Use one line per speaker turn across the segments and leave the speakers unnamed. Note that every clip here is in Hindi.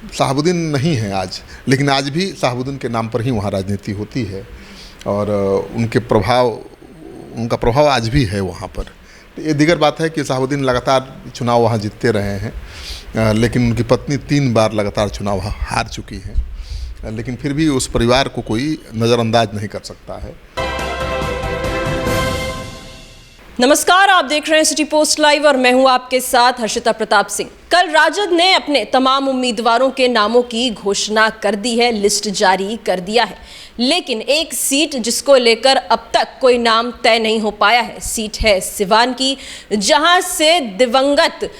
शहाबुद्दीन नहीं है आज, लेकिन आज भी शहाबुद्दीन के नाम पर ही वहाँ राजनीति होती है और उनका प्रभाव आज भी है वहाँ पर। तो ये दीगर बात है कि शहाबुद्दीन लगातार चुनाव वहाँ जीतते रहे हैं, लेकिन उनकी पत्नी 3 बार लगातार चुनाव हार चुकी हैं, लेकिन फिर भी उस परिवार को कोई नज़रअंदाज नहीं कर सकता है।
नमस्कार, आप देख रहे हैं सिटी पोस्ट लाइव और मैं हूं आपके साथ हर्षिता प्रताप सिंह। कल राजद ने अपने तमाम उम्मीदवारों के नामों की घोषणा कर दी है, लिस्ट जारी कर दिया है, लेकिन एक सीट जिसको लेकर अब तक कोई नाम तय नहीं हो पाया है, सीट है सिवान की, जहां से दिवंगत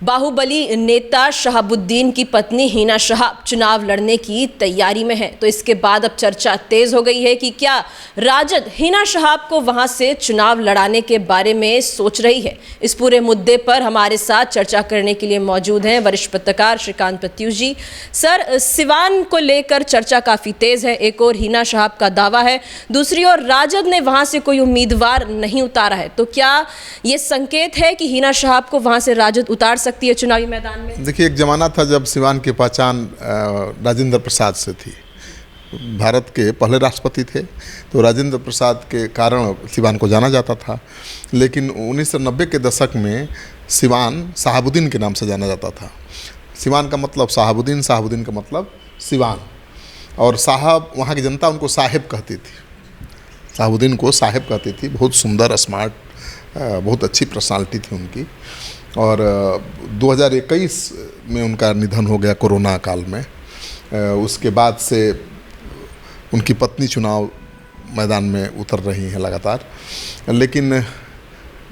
बाहुबली नेता शहाबुद्दीन की पत्नी हिना शहाब चुनाव लड़ने की तैयारी में है। तो इसके बाद अब चर्चा तेज हो गई है कि क्या राजद हिना शहाब को वहां से चुनाव लड़ाने के बारे में सोच रही है। इस पूरे मुद्दे पर हमारे साथ चर्चा करने के लिए मौजूद हैं वरिष्ठ पत्रकार श्रीकांत प्रत्युष जी। सर, सिवान को लेकर चर्चा काफी तेज है, एक और हिना शहाब का दावा है, दूसरी ओर राजद ने वहां से कोई उम्मीदवार नहीं उतारा है। तो क्या ये संकेत है कि हिना शहाब को वहां से राजद उतार सकती है चुनावी मैदान में?
देखिए, एक जमाना था जब सिवान की पहचान राजेंद्र प्रसाद से थी। भारत के पहले राष्ट्रपति थे, तो राजेंद्र प्रसाद के कारण सिवान को जाना जाता था, लेकिन 1990 के दशक में सिवान शहाबुद्दीन के नाम से जाना जाता था। सिवान का मतलब शहाबुद्दीन, शहाबुद्दीन का मतलब सिवान, और साहब वहाँ की जनता उनको साहेब कहती थी, शहाबुद्दीन को साहेब कहती थी। बहुत सुंदर, स्मार्ट, बहुत अच्छी पर्सनालिटी थी उनकी। और 2021 में उनका निधन हो गया कोरोना काल में। उसके बाद से उनकी पत्नी चुनाव मैदान में उतर रही हैं लगातार, लेकिन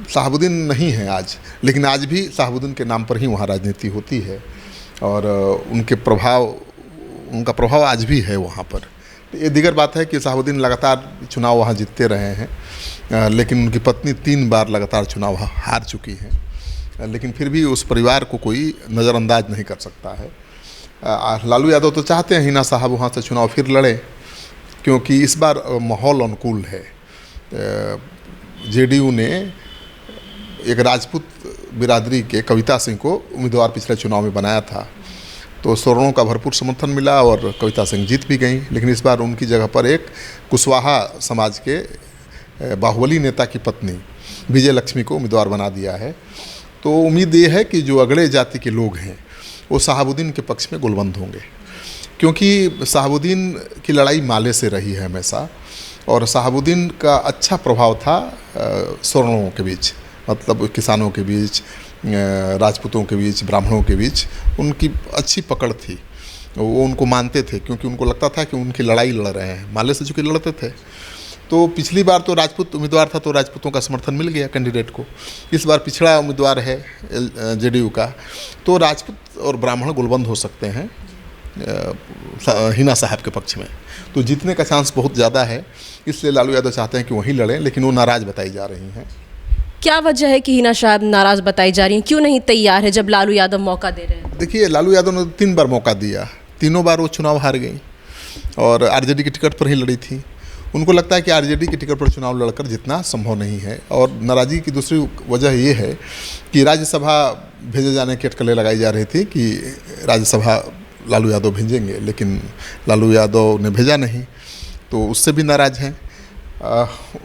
शहाबुद्दीन नहीं है आज, लेकिन आज भी शहाबुद्दीन के नाम पर ही वहाँ राजनीति होती है और उनका प्रभाव आज भी है वहाँ पर। तो ये दीगर बात है कि शहाबुद्दीन लगातार चुनाव वहाँ जीतते रहे हैं, लेकिन उनकी पत्नी 3 बार लगातार चुनाव हार चुकी हैं, लेकिन फिर भी उस परिवार को कोई नज़रअंदाज नहीं कर सकता है। लालू यादव तो चाहते हैं हिना साहब वहाँ से चुनाव फिर लड़े, क्योंकि इस बार माहौल अनुकूल है। जेडीयू ने एक राजपूत बिरादरी के कविता सिंह को उम्मीदवार पिछले चुनाव में बनाया था, तो सवर्णों का भरपूर समर्थन मिला और कविता सिंह जीत भी गई। लेकिन इस बार उनकी जगह पर एक कुशवाहा समाज के बाहुबली नेता की पत्नी विजय लक्ष्मी को उम्मीदवार बना दिया है। तो उम्मीद ये है कि जो अगड़े जाति के लोग हैं वो शहाबुद्दीन के पक्ष में गुलबंद होंगे, क्योंकि शहाबुद्दीन की लड़ाई माले से रही है हमेशा, और शहाबुद्दीन का अच्छा प्रभाव था सवर्णों के बीच, मतलब किसानों के बीच, राजपूतों के बीच, ब्राह्मणों के बीच उनकी अच्छी पकड़ थी। वो उनको मानते थे, क्योंकि उनको लगता था कि उनकी लड़ाई लड़ रहे हैं, माले से चूँकि लड़ते थे। तो पिछली बार तो राजपूत उम्मीदवार था, तो राजपूतों का समर्थन मिल गया कैंडिडेट को। इस बार पिछड़ा उम्मीदवार है जेडीयू का, तो राजपूत और ब्राह्मण गुलबंद हो सकते हैं हिना साहब के पक्ष में। तो जीतने का चांस बहुत ज़्यादा है, इसलिए लालू यादव चाहते हैं कि वहीं लड़ें, लेकिन वो नाराज़ बताई जा रही हैं।
क्या वजह है कि हिना साहब नाराज़ बताई जा रही हैं? क्यों नहीं तैयार है जब लालू यादव मौका दे रहे हैं?
देखिए, लालू यादव ने 3 बार मौका दिया, तीनों बार वो चुनाव हार गई और आरजेडी की टिकट पर ही लड़ी थी। उनको लगता है कि आरजेडी की टिकट पर चुनाव लड़कर जितना संभव नहीं है। और नाराज़गी की दूसरी वजह ये है कि राज्यसभा भेजे जाने की अटकलें लगाई जा रही थी कि राज्यसभा लालू यादव भेजेंगे, लेकिन लालू यादव ने भेजा नहीं, तो उससे भी नाराज़ हैं।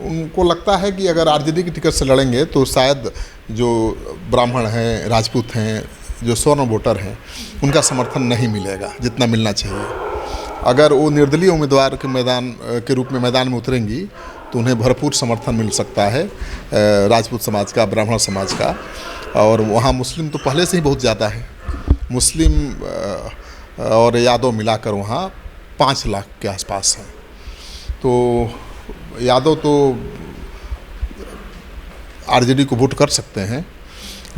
उनको लगता है कि अगर आरजेडी की टिकट से लड़ेंगे तो शायद जो ब्राह्मण हैं, राजपूत हैं, जो स्वर्ण वोटर हैं, उनका समर्थन नहीं मिलेगा जितना मिलना चाहिए। अगर वो निर्दलीय उम्मीदवार के रूप में मैदान में उतरेंगी तो उन्हें भरपूर समर्थन मिल सकता है राजपूत समाज का, ब्राह्मण समाज का। और वहाँ मुस्लिम तो पहले से ही बहुत ज़्यादा है, मुस्लिम और यादव मिलाकर वहाँ 5 लाख के आसपास हैं। तो यादव तो आरजेडी को वोट कर सकते हैं,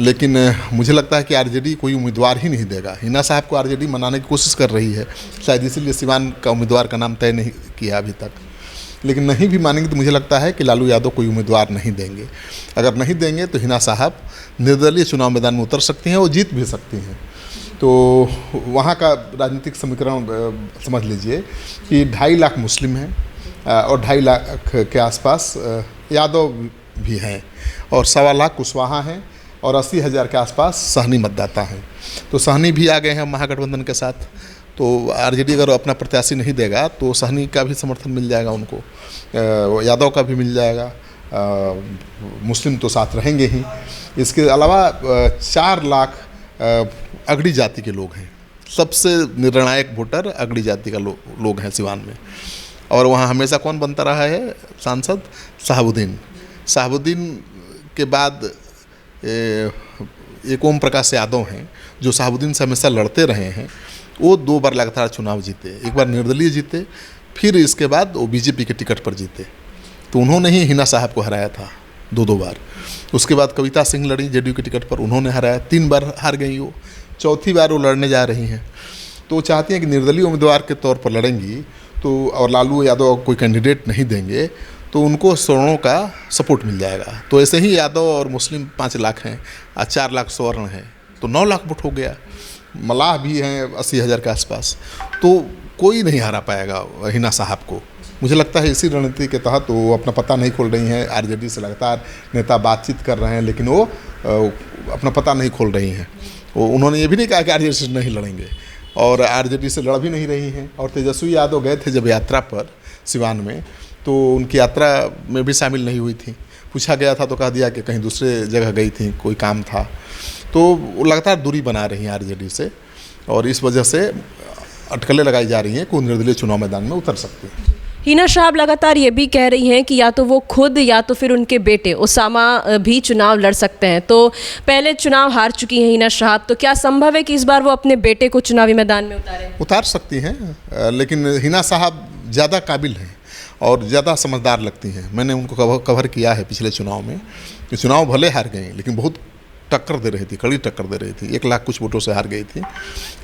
लेकिन मुझे लगता है कि आरजेडी कोई उम्मीदवार ही नहीं देगा। हिना साहब को आरजेडी मनाने की कोशिश कर रही है, शायद इसीलिए सिवान का उम्मीदवार का नाम तय नहीं किया अभी तक। लेकिन नहीं भी मानेंगे तो मुझे लगता है कि लालू यादव कोई उम्मीदवार नहीं देंगे। अगर नहीं देंगे तो हिना साहब निर्दलीय चुनाव मैदान में उतर सकती हैं और जीत भी सकती हैं। तो वहाँ का राजनीतिक समीकरण समझ लीजिए कि 2.5 लाख मुस्लिम हैं और 2.5 लाख के आसपास यादव भी हैं और 1.25 लाख कुशवाहा हैं और 80,000 के आसपास सहनी मतदाता हैं। तो सहनी भी आ गए हैं महागठबंधन के साथ। तो आरजेडी अगर अपना प्रत्याशी नहीं देगा तो सहनी का भी समर्थन मिल जाएगा उनको, यादव का भी मिल जाएगा, मुस्लिम तो साथ रहेंगे ही। इसके अलावा 4 लाख अगड़ी जाति के लोग हैं। सबसे निर्णायक वोटर अगड़ी जाति का लोग हैं सिवान में। और वहाँ हमेशा कौन बनता रहा है सांसद? शहाबुद्दीन। शहाबुद्दीन के बाद एक ओम प्रकाश यादव हैं जो शहाबुद्दीन से हमेशा लड़ते रहे हैं। वो 2 बार लगातार चुनाव जीते, एक बार निर्दलीय जीते, फिर इसके बाद वो बीजेपी के टिकट पर जीते। तो उन्होंने ही हिना साहब को हराया था 2 बार। उसके बाद कविता सिंह लड़ी जेडीयू के टिकट पर, उन्होंने हराया, 3 बार हार गई वो, 4थी बार वो लड़ने जा रही हैं। तो वो चाहती हैं कि निर्दलीय उम्मीदवार के तौर पर लड़ेंगी तो, और लालू यादव कोई कैंडिडेट नहीं देंगे तो उनको सवर्णों का सपोर्ट मिल जाएगा। तो ऐसे ही यादव और मुस्लिम 5 लाख हैं और 4 लाख स्वर्ण हैं, तो 9 लाख वोट हो गया। मलाह भी हैं 80,000 के आसपास। तो कोई नहीं हरा पाएगा हिना साहब को। मुझे लगता है इसी रणनीति के तहत वो अपना पता नहीं खोल रही हैं। आरजेडी से लगातार नेता बातचीत कर रहे हैं, लेकिन वो अपना पता नहीं खोल रही हैं। उन्होंने ये भी नहीं कहा कि आरजेडी से नहीं लड़ेंगे, और आरजेडी से लड़ भी नहीं रही हैं। और तेजस्वी यादव गए थे जब यात्रा पर सिवान में, तो उनकी यात्रा में भी शामिल नहीं हुई थी। पूछा गया था तो कह दिया कि कहीं दूसरे जगह गई थी, कोई काम था। तो वो लगातार दूरी बना रही हैं आरजेडी से, और इस वजह से अटकलें लगाई जा रही हैं कि वो निर्दलीय चुनाव मैदान में उतर सकती हैं।
हिना साहब लगातार ये भी कह रही हैं कि या तो वो खुद या तो फिर उनके बेटे उसामा भी चुनाव लड़ सकते हैं। तो पहले चुनाव हार चुकी हैं हिना साहब, तो क्या संभव है कि इस बार वो अपने बेटे को चुनावी मैदान में
उतार सकती हैं? लेकिन हिना साहब ज़्यादा काबिल हैं और ज़्यादा समझदार लगती हैं। मैंने उनको कवर किया है पिछले चुनाव में। चुनाव भले हार गए लेकिन बहुत टक्कर दे रही थी, कड़ी टक्कर दे रही थी। 1 लाख कुछ वोटों से हार गई थी,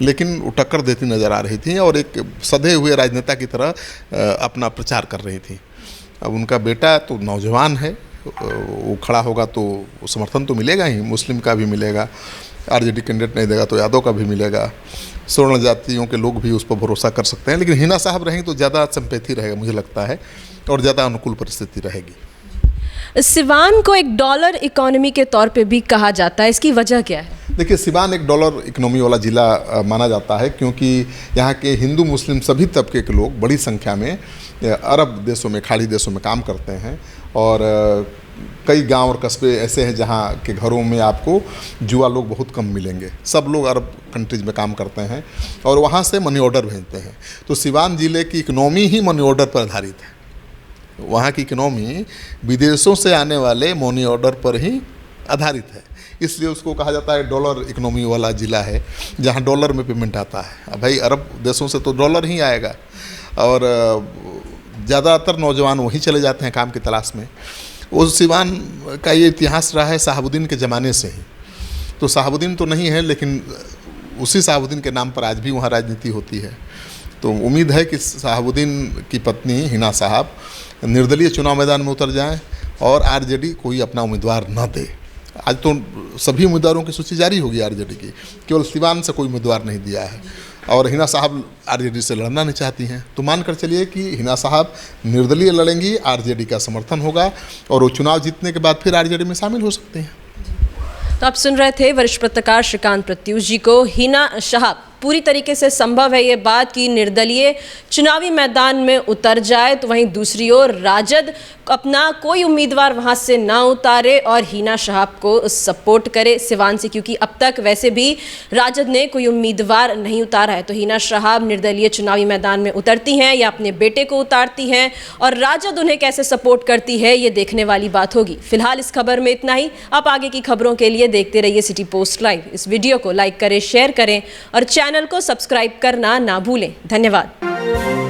लेकिन वो टक्कर देती नज़र आ रही थी और एक सधे हुए राजनेता की तरह अपना प्रचार कर रही थी। अब उनका बेटा तो नौजवान है, वो खड़ा होगा तो समर्थन तो मिलेगा ही, मुस्लिम का भी मिलेगा, आरजेडी कैंडिडेट नहीं देगा तो यादव का भी मिलेगा, स्वर्ण जातियों के लोग भी उस पर भरोसा कर सकते हैं। लेकिन हिना साहब रहेंगे तो ज़्यादा संपेथी रहेगा मुझे लगता है, और ज़्यादा अनुकूल परिस्थिति रहेगी।
सिवान को एक डॉलर इकोनॉमी के तौर पे भी कहा जाता है, इसकी वजह क्या है?
देखिए, सिवान एक डॉलर इकोनॉमी वाला ज़िला माना जाता है, क्योंकि यहाँ के हिंदू मुस्लिम सभी तबके के लोग बड़ी संख्या में अरब देशों में, खाड़ी देशों में काम करते हैं। और कई गांव और कस्बे ऐसे हैं जहाँ के घरों में आपको जुआ लोग बहुत कम मिलेंगे। सब लोग अरब कंट्रीज में काम करते हैं और वहाँ से मनी ऑर्डर भेजते हैं। तो सिवान ज़िले की इकोनॉमी ही मनी ऑर्डर पर आधारित है। वहाँ की इकोनॉमी विदेशों से आने वाले मनी ऑर्डर पर ही आधारित है, इसलिए उसको कहा जाता है डॉलर इकोनॉमी वाला ज़िला है, जहाँ डॉलर में पेमेंट आता है। अब भाई अरब देशों से तो डॉलर ही आएगा, और ज़्यादातर नौजवान वहीं चले जाते हैं काम की तलाश में। उस सिवान का ये इतिहास रहा है शहाबुद्दीन के ज़माने से ही। तो शहाबुद्दीन तो नहीं है, लेकिन उसी शहाबुद्दीन के नाम पर आज भी वहाँ राजनीति होती है। तो उम्मीद है कि शहाबुद्दीन की पत्नी हिना साहब निर्दलीय चुनाव मैदान में उतर जाएं और आरजेडी कोई अपना उम्मीदवार न दे। आज तो सभी उम्मीदवारों की सूची जारी होगी आरजेडी की, केवल सिवान से कोई उम्मीदवार नहीं दिया है। और हिना साहब आरजेडी से लड़ना नहीं चाहती हैं, तो मानकर चलिए कि हिना साहब निर्दलीय लड़ेंगी, आरजेडी का समर्थन होगा और वो चुनाव जीतने के बाद फिर आरजेडी में शामिल हो सकते हैं।
तो आप सुन रहे थे वरिष्ठ पत्रकार श्रीकांत प्रत्यूष जी को। हिना साहब पूरी तरीके से संभव है ये बात कि निर्दलीय चुनावी मैदान में उतर जाए, तो वहीं दूसरी ओर राजद अपना कोई उम्मीदवार वहां से ना उतारे और हिना साहब को सपोर्ट करे सिवान से, क्योंकि अब तक वैसे भी राजद ने कोई उम्मीदवार नहीं उतारा है। तो हिना साहब निर्दलीय चुनावी मैदान में उतरती हैं या अपने बेटे को उतारती हैं, और राजद उन्हें कैसे सपोर्ट करती है ये देखने वाली बात होगी। फिलहाल इस खबर में इतना ही। आप आगे की खबरों के लिए देखते रहिए सिटी पोस्ट लाइव। इस वीडियो को लाइक करें, शेयर करें और चैनल को सब्सक्राइब करना ना भूलें। धन्यवाद।